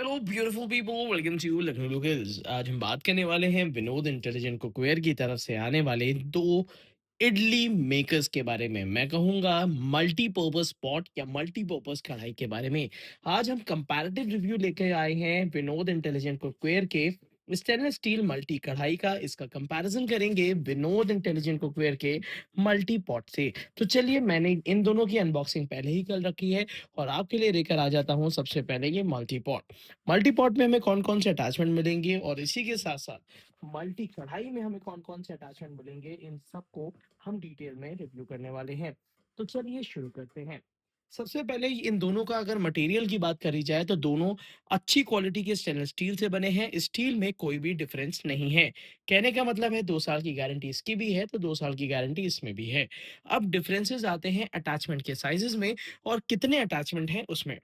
Hello beautiful people, welcome to Lucknow locals. आज हम बात करने वाले हैं विनोद इंटेलिजेंट कुकवेयर की तरफ से आने वाले दो इडली मेकर्स के बारे में। मैं कहूँगा मल्टीपर्पस पॉट या मल्टीपर्पस कढ़ाई के बारे में। आज हम कंपैरेटिव रिव्यू लेके आए हैं विनोद इंटेलिजेंट कुकवेयर के स्टेनलेस स्टील मल्टी कढ़ाई का। इसका कंपैरिजन करेंगे विनोद इंटेलिजेंट कुकवेयर के मल्टी पॉट से। तो चलिए, मैंने इन दोनों की अनबॉक्सिंग पहले ही कर रखी है और आपके लिए लेकर आ जाता हूँ सबसे पहले ये मल्टी पॉट। मल्टी पॉट में हमें कौन कौन से अटैचमेंट मिलेंगे और इसी के साथ साथ मल्टी कढ़ाई में हमें कौन कौन से अटैचमेंट मिलेंगे, इन सबको हम डिटेल में रिव्यू करने वाले हैं। तो चलिए शुरू करते हैं। सबसे पहले इन दोनों का अगर मटेरियल की बात करी जाए तो दोनों अच्छी क्वालिटी के स्टेनलेस स्टील से बने हैं। स्टील में कोई भी डिफरेंस नहीं है। कहने का मतलब है 2 साल की गारंटी इसकी भी है तो 2 साल की गारंटी इसमें भी है। अब डिफरेंसेस आते हैं अटैचमेंट के साइजेस में और कितने अटैचमेंट हैं उसमें।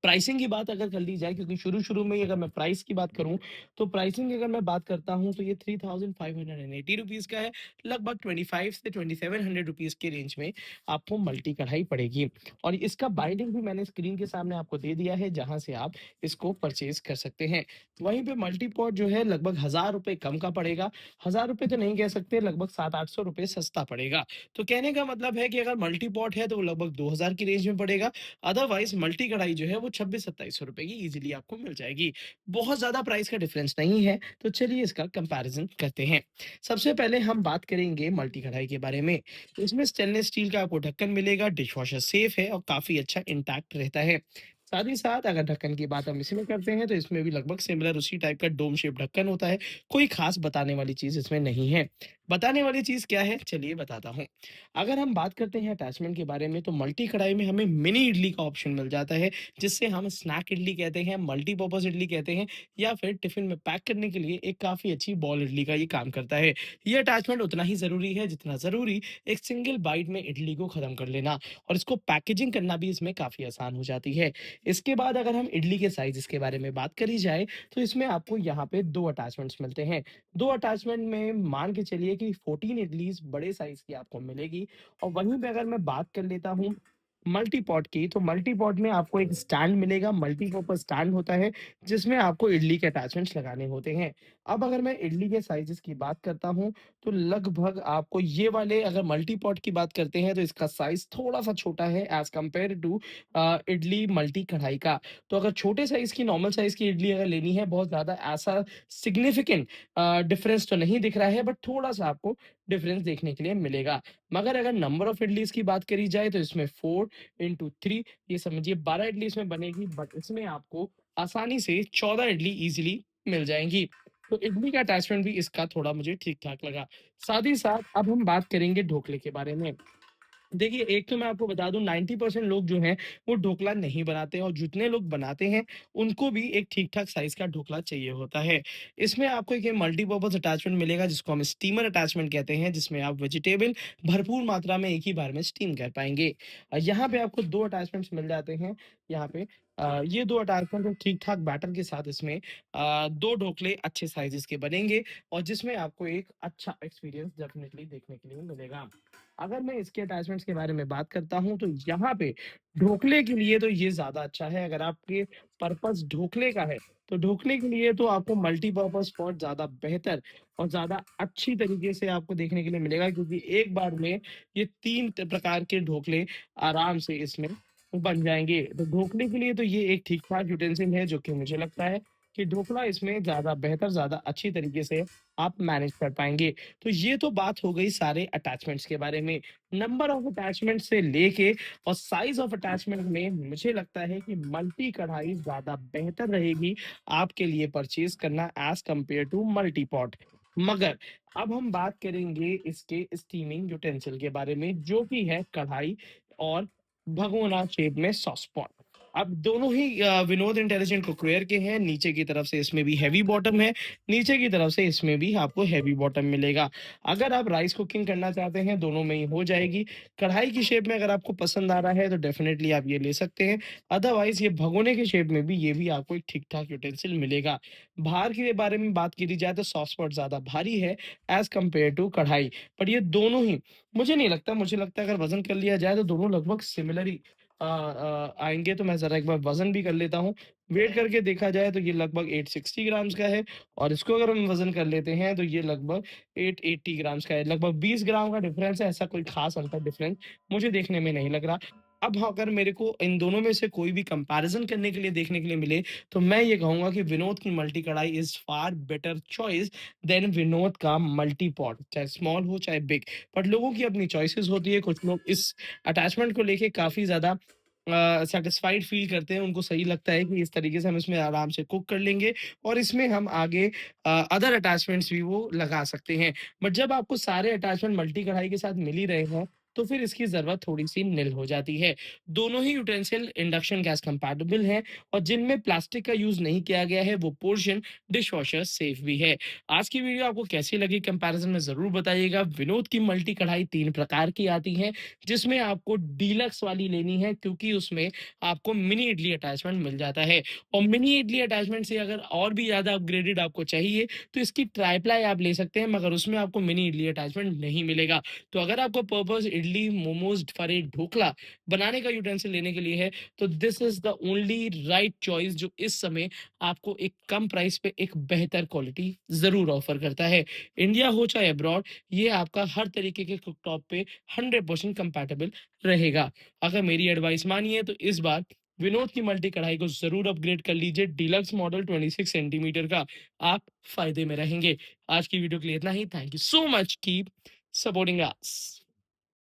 प्राइसिंग की बात अगर कर ली जाए, क्योंकि शुरू-शुरू में ही अगर मैं प्राइस की बात करूँ, तो प्राइसिंग अगर मैं बात करता हूँ, तो ये ₹3580 का है। लगभग 25 से 2700 रुपीज़ के रेंज में आपको मल्टी कढ़ाई पड़ेगी और इसका बाइंडिंग भी मैंने स्क्रीन के सामने आपको दे दिया है, जहाँ से आप इसको परचेज़ कर सकते हैं। वहीं पे मल्टी पॉट जो है लगभग ₹1000 कम का पड़ेगा। ₹1000 तो नहीं कह सकते, लगभग 700-800 रुपए सस्ता पड़ेगा। तो कहने का मतलब है कि अगर मल्टी पॉट है, तो वो लगभग 2000 की रेंज में पड़ेगा। अदरवाइज़ मल्टी कढ़ाई जो है वो 26-2700 रुपए की ईज़िली आपको मिल जाएगी। बहुत ज़्यादा प्राइस का डिफरेंस नहीं है, तो चलिए इसका कंपैरिज़न करते हैं। सबसे पहले हम बात करेंगे मल्टी कढ़ाई के बारे में। इसमें स्टेनलेस स्टील का आपको ढक्कन मिलेगा, डिशवॉशर सेफ है और काफ़ी अच्छा इंटैक्ट रहता है। साथ ही साथ अगर ढक्कन की बात हम इसमें करते हैं, तो इसमें भी लगभग सिमिलर उसी टाइप का डोम शेप ढक्कन होता है। कोई ख़ास बताने वाली चीज़ इसमें नहीं है। बताने वाली चीज़ क्या है? चलिए बताता हूँ। अगर हम बात करते हैं अटैचमेंट के बारे में, तो मल्टी कढ़ाई में हमें मिनी इडली का ऑप्शन मिल जाता है, जिससे हम स्नैक इडली कहते हैं, मल्टीपर्पज़ इडली कहते हैं या फिर टिफ़िन में पैक करने के लिए एक काफ़ी अच्छी बॉल इडली का ये काम करता है। ये अटैचमेंट उतना ही ज़रूरी है जितना ज़रूरी एक सिंगल बाइट में इडली को ख़त्म कर लेना, और इसको पैकेजिंग करना भी इसमें काफ़ी आसान हो जाती है। इसके बाद अगर हम इडली के साइज़ेज़ के बारे में बात करी जाए, तो इसमें आपको यहाँ पे 2 अटैचमेंट्स मिलते हैं। 2 अटैचमेंट में मान के चलिए कि 14 इडलीज़ बड़े साइज़ की आपको मिलेगी। और वहीं पे अगर मैं बात कर लेता हूँ मल्टी पॉट की, तो मल्टी पॉट में आपको एक स्टैंड मिलेगा, मल्टीपर्पज़ स्टैंड होता है, जिसमें आपको इडली के अटैचमेंट्स लगाने होते हैं। अब अगर मैं इडली के साइज़ेज़ की बात करता हूँ, तो लगभग आपको ये वाले, अगर मल्टी पॉट की बात करते हैं, तो इसका साइज़ थोड़ा-सा छोटा है as compare to idli multi kadhai का। तो अगर छोटे साइज़ की, नॉर्मल साइज़ की इडली अगर लेनी है, बहुत ज़्यादा ऐसा सिग्निफिकेंट डिफरेंस तो नहीं दिख रहा है, बट थोड़ा-सा आपको डिफरेंस देखने के लिए मिलेगा। मगर अगर नंबर ऑफ इडलीज़ की बात करी जाए, तो इसमें 4 इंटू 3, ये समझिए 12 इडली इसमें बनेगी, बट इसमें आपको आसानी से 14 इडली ईज़िली मिल जाएँगी। तो इडली का अटैचमेंट भी इसका थोड़ा मुझे ठीक-ठाक लगा। साथ ही साथ अब हम बात करेंगे ढोकले के बारे में। देखिए, एक तो मैं आपको बता दूँ, 90% लोग जो हैं, वो ढोकला नहीं बनाते और जितने लोग बनाते हैं, उनको भी एक ठीक-ठाक साइज़ का ढोकला चाहिए होता है। इसमें आपको एक ये मल्टीपर्पज़ अटैचमेंट मिलेगा, जिसको हम स्टीमर अटैचमेंट कहते हैं, जिसमें आप वेजिटेबल भरपूर मात्रा में एक ही बार में स्टीम कर पाएँगे। यहाँ पे आपको 2 अटैचमेंट्स मिल जाते हैं। यहाँ पे ये 2 अटैचमेंट ठीक-ठाक बैटर के साथ इसमें 2 ढोकले अच्छे साइज़ेज़ के बनेंगे और जिसमें आपको एक अच्छा एक्सपीरियंस डेफ़िनिटली देखने के लिए मिलेगा। अगर मैं इसके अटैचमेंट्स के बारे में बात करता हूँ, तो यहाँ पे ढोकले के लिए तो ये ज़्यादा अच्छा है। अगर आपके पर्पज़ ढोकले का है, तो ढोकले के लिए तो आपको मल्टीपर्पज़ पॉट ज़्यादा बेहतर और ज़्यादा अच्छी तरीके से आपको देखने के लिए मिलेगा, क्योंकि एक बार में ये 3 प्रकार के ढोकले आराम से इसमें बन जाएँगे। तो ढोकले के लिए तो ये एक ठीक-ठाक यूटेंसिल है, जो कि मुझे लगता है कि ढोकला इसमें ज़्यादा बेहतर, ज़्यादा अच्छी तरीके से आप मैनेज कर पाएँगे। तो ये तो बात हो गई सारे अटैचमेंट्स के बारे में। नंबर ऑफ अटैचमेंट से लेके और साइज़ ऑफ अटैचमेंट में मुझे लगता है कि मल्टी कढ़ाई ज़्यादा बेहतर रहेगी आपके लिए परचेज़ करना as compare to multi pot. मगर अब हम बात करेंगे इसके स्टीमिंग यूटेंसिल के बारे में, जो कि है कढ़ाई और भगोना शेप में सॉस पॉट। अब दोनों ही विनोद इंटेलिजेंट कुकवेयर के हैं। नीचे की तरफ से इसमें भी हेवी बॉटम है, नीचे की तरफ से इसमें भी आपको हेवी बॉटम मिलेगा। अगर आप राइस कुकिंग करना चाहते हैं, दोनों में ही हो जाएगी। कढ़ाई की शेप में अगर आपको पसंद आ रहा है, तो डेफ़िनेटली आप ये ले सकते हैं। अदरवाइज़ ये भगोने के शेप में भी ये भी आपको एक ठीक-ठाक यूटेंसिल मिलेगा। भार के बारे में बात करी जाए, तो सॉस पॉट ज़्यादा भारी है एज़ कम्पेयर टू कढ़ाई। पर ये दोनों ही मुझे नहीं लगता, मुझे लगता है अगर वज़न कर लिया जाए, तो दोनों लगभग सिमिलर ही आएँगे तो मैं ज़रा एक बार वज़न भी कर लेता हूँ। वेट करके देखा जाए तो ये लगभग 860 ग्राम्स का है और इसको अगर हम वज़न कर लेते हैं तो ये लगभग 880 ग्राम्स का है। लगभग 20 ग्राम का डिफ़रेंस है, ऐसा कोई ख़ास अंतर डिफ़रेंस मुझे देखने में नहीं लग रहा। अब हाँ, अगर मेरे को इन दोनों में से कोई भी कंपैरिज़न करने के लिए देखने के लिए मिले, तो मैं ये कहूँगा कि विनोद की multi kadhai is far better choice than Vinod का मल्टी पॉट, चाहे स्मॉल हो चाहे बिग। बट लोगों की अपनी चॉइसेस होती है, कुछ लोग इस अटैचमेंट को लेके काफ़ी ज़्यादा सैटिस्फाइड फ़ील करते हैं, उनको सही लगता है कि इस तरीके से हम इसमें आराम से कुक कर लेंगे और इसमें हम आगे अदर अटैचमेंट्स भी वो लगा सकते हैं। बट जब आपको सारे अटैचमेंट मल्टी कढ़ाई के साथ मिल ही रहे हैं, तो फिर इसकी ज़रूरत थोड़ी-सी निल हो जाती है। दोनों ही यूटेंसिल इंडक्शन गैस कंपैटिबल हैं और जिनमें प्लास्टिक का यूज़ नहीं किया गया है, वो पोर्शन डिशवॉशर सेफ भी है। आज की वीडियो आपको कैसी लगी कंपैरिज़न में ज़रूर बताइएगा। विनोद की मल्टी कढ़ाई 3 प्रकार की आती हैं, जिसमें आपको डीलक्स वाली लेनी है क्योंकि उसमें आपको मिनी इडली अटैचमेंट मिल जाता है और मिनी इडली अटैचमेंट से अगर और भी ज़्यादा अपग्रेडेड आपको चाहिए, तो इसकी ट्राइप्लाई आप ले सकते हैं, मगर उसमें आपको मिनी इडली अटैचमेंट नहीं मिलेगा। तो अगर आपका पर्पस इडली, मोमोज़, फरे, ढोकला बनाने का यूटेंसिल लेने के लिए है, तो this is the only right choice जो इस समय आपको एक कम प्राइस पे एक बेहतर क्वालिटी ज़रूर ऑफ़र करता है। इंडिया हो चाहे अब्रॉड, ये आपका हर तरीके के कुकटॉप पे 100% कंपैटिबल रहेगा। अगर मेरी एडवाइस मानिए तो इस बार विनोद की मल्टी कढ़ाई को ज़रूर अपग्रेड कर लीजिए, डीलक्स मॉडल 26 सेंटीमीटर का, आप फ़ायदे में रहेंगे। आज की वीडियो के लिए इतना ही। Thank you so much, keep supporting us.